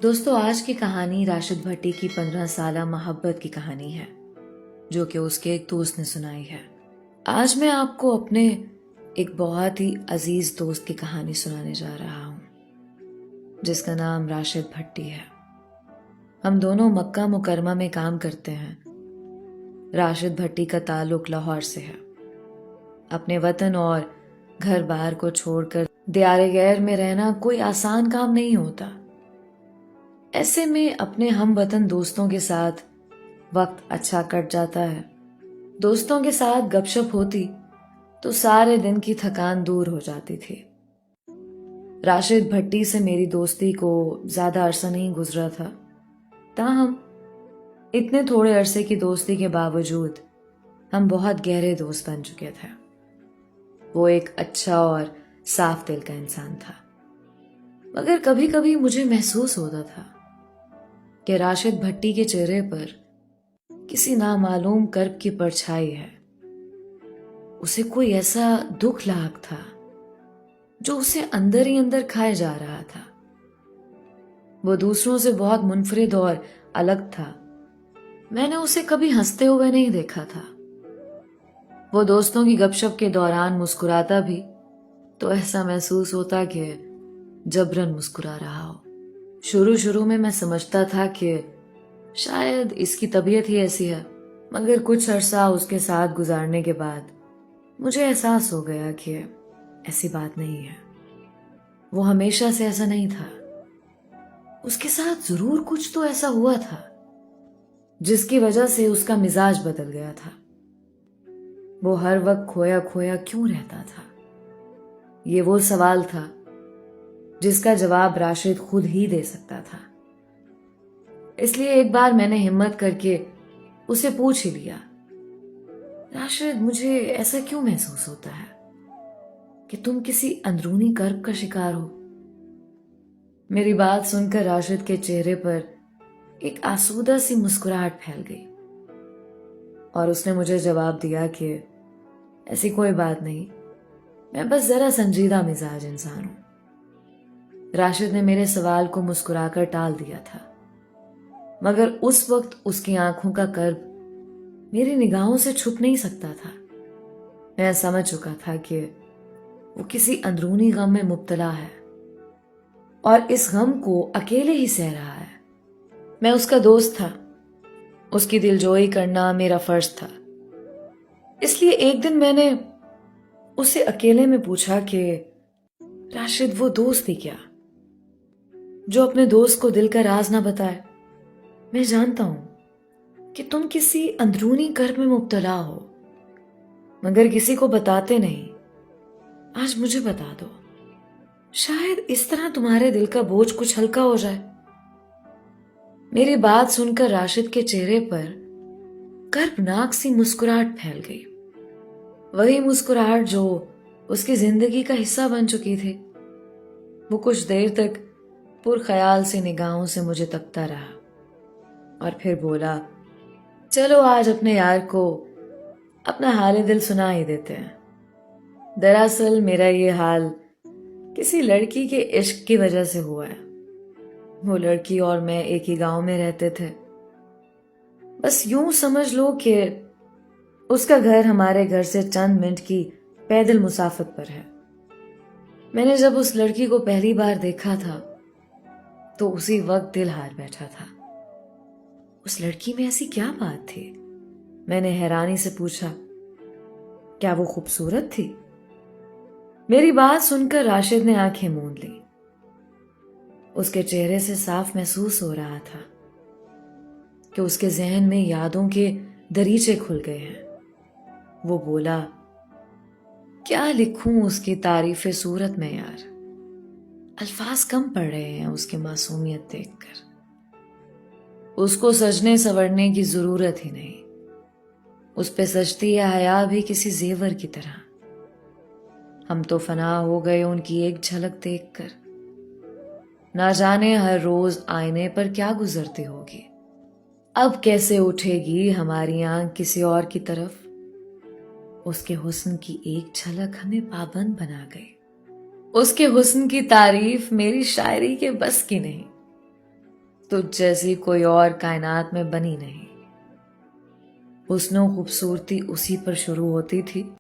دوستو آج کی کہانی راشد بھٹی کی 15 سالہ محبت کی کہانی ہے جو کہ اس کے ایک دوست نے سنائی ہے۔ آج میں آپ کو اپنے ایک بہت ہی عزیز دوست کی کہانی سنانے جا رہا ہوں جس کا نام راشد بھٹی ہے۔ ہم دونوں مکہ مکرمہ میں کام کرتے ہیں۔ راشد بھٹی کا تعلق لاہور سے ہے۔ اپنے وطن اور گھر بار کو چھوڑ کر دیار غیر میں رہنا کوئی آسان کام نہیں ہوتا۔ ایسے میں اپنے ہم وطن دوستوں کے ساتھ وقت اچھا کٹ جاتا ہے۔ دوستوں کے ساتھ گپ شپ ہوتی تو سارے دن کی تھکان دور ہو جاتی تھی۔ راشد بھٹی سے میری دوستی کو زیادہ عرصہ نہیں گزرا تھا، تاہم اتنے تھوڑے عرصے کی دوستی کے باوجود ہم بہت گہرے دوست بن چکے تھے۔ وہ ایک اچھا اور صاف دل کا انسان تھا، مگر کبھی کبھی مجھے محسوس ہوتا تھا کہ راشد بھٹی کے چہرے پر کسی نامعلوم کرب کی پرچھائی ہے۔ اسے کوئی ایسا دکھ لاحق تھا جو اسے اندر ہی اندر کھائے جا رہا تھا۔ وہ دوسروں سے بہت منفرد اور الگ تھا۔ میں نے اسے کبھی ہنستے ہوئے نہیں دیکھا تھا۔ وہ دوستوں کی گپ شپ کے دوران مسکراتا بھی تو ایسا محسوس ہوتا کہ جبرن مسکرا رہا ہو۔ شروع میں میں سمجھتا تھا کہ شاید اس کی طبیعت ہی ایسی ہے، مگر کچھ عرصہ اس کے ساتھ گزارنے کے بعد مجھے احساس ہو گیا کہ ایسی بات نہیں ہے۔ وہ ہمیشہ سے ایسا نہیں تھا۔ اس کے ساتھ ضرور کچھ تو ایسا ہوا تھا جس کی وجہ سے اس کا مزاج بدل گیا تھا۔ وہ ہر وقت کھویا کھویا کیوں رہتا تھا؟ یہ وہ سوال تھا جس کا جواب راشد خود ہی دے سکتا تھا۔ اس لیے ایک بار میں نے ہمت کر کے اسے پوچھ ہی لیا، راشد مجھے ایسا کیوں محسوس ہوتا ہے کہ تم کسی اندرونی کرب کا شکار ہو؟ میری بات سن کر راشد کے چہرے پر ایک آسودہ سی مسکراہٹ پھیل گئی اور اس نے مجھے جواب دیا کہ ایسی کوئی بات نہیں، میں بس ذرا سنجیدہ مزاج انسان ہوں۔ راشد نے میرے سوال کو مسکرا کر ٹال دیا تھا، مگر اس وقت اس کی آنکھوں کا کرب میری نگاہوں سے چھپ نہیں سکتا تھا۔ میں سمجھ چکا تھا کہ وہ کسی اندرونی غم میں مبتلا ہے اور اس غم کو اکیلے ہی سہ رہا ہے۔ میں اس کا دوست تھا، اس کی دلجوئی کرنا میرا فرض تھا۔ اس لیے ایک دن میں نے اسے اکیلے میں پوچھا کہ راشد وہ دوست ہی کیا جو اپنے دوست کو دل کا راز نہ بتائے؟ میں جانتا ہوں کہ تم کسی اندرونی کرب میں مبتلا ہو مگر کسی کو بتاتے نہیں۔ آج مجھے بتا دو، شاید اس طرح تمہارے دل کا بوجھ کچھ ہلکا ہو جائے۔ میری بات سن کر راشد کے چہرے پر کربناک سی مسکراہٹ پھیل گئی، وہی مسکراہٹ جو اس کی زندگی کا حصہ بن چکی تھی۔ وہ کچھ دیر تک پرخیال سے نگاہوں سے مجھے تکتا رہا اور پھر بولا، چلو آج اپنے یار کو اپنا حال دل سنا ہی دیتے ہیں۔ دراصل میرا یہ حال کسی لڑکی کے عشق کی وجہ سے ہوا ہے۔ وہ لڑکی اور میں ایک ہی گاؤں میں رہتے تھے۔ بس یوں سمجھ لو کہ اس کا گھر ہمارے گھر سے چند منٹ کی پیدل مسافت پر ہے۔ میں نے جب اس لڑکی کو پہلی بار دیکھا تھا تو اسی وقت دل ہار بیٹھا تھا۔ اس لڑکی میں ایسی کیا بات تھی؟ میں نے حیرانی سے پوچھا، کیا وہ خوبصورت تھی؟ میری بات سن کر راشد نے آنکھیں موند لی۔ اس کے چہرے سے صاف محسوس ہو رہا تھا کہ اس کے ذہن میں یادوں کے دریچے کھل گئے ہیں۔ وہ بولا، کیا لکھوں اس کی تعریف صورت میں یار، الفاظ کم پڑ رہے ہیں اس کی معصومیت دیکھ کر۔ اس کو سجنے سورنے کی ضرورت ہی نہیں، اس پہ سجتی ہے حیا بھی کسی زیور کی طرح۔ ہم تو فنا ہو گئے ان کی ایک جھلک دیکھ کر۔ نہ جانے ہر روز آئینے پر کیا گزرتی ہوگی، اب کیسے اٹھے گی ہماری آنکھ کسی اور کی طرف۔ اس کے حسن کی ایک جھلک ہمیں پابند بنا گئی۔ اس کے حسن کی تعریف میری شاعری کے بس کی نہیں۔ تجھ جیسی کوئی اور کائنات میں بنی نہیں۔ حسن و خوبصورتی اسی پر شروع ہوتی تھی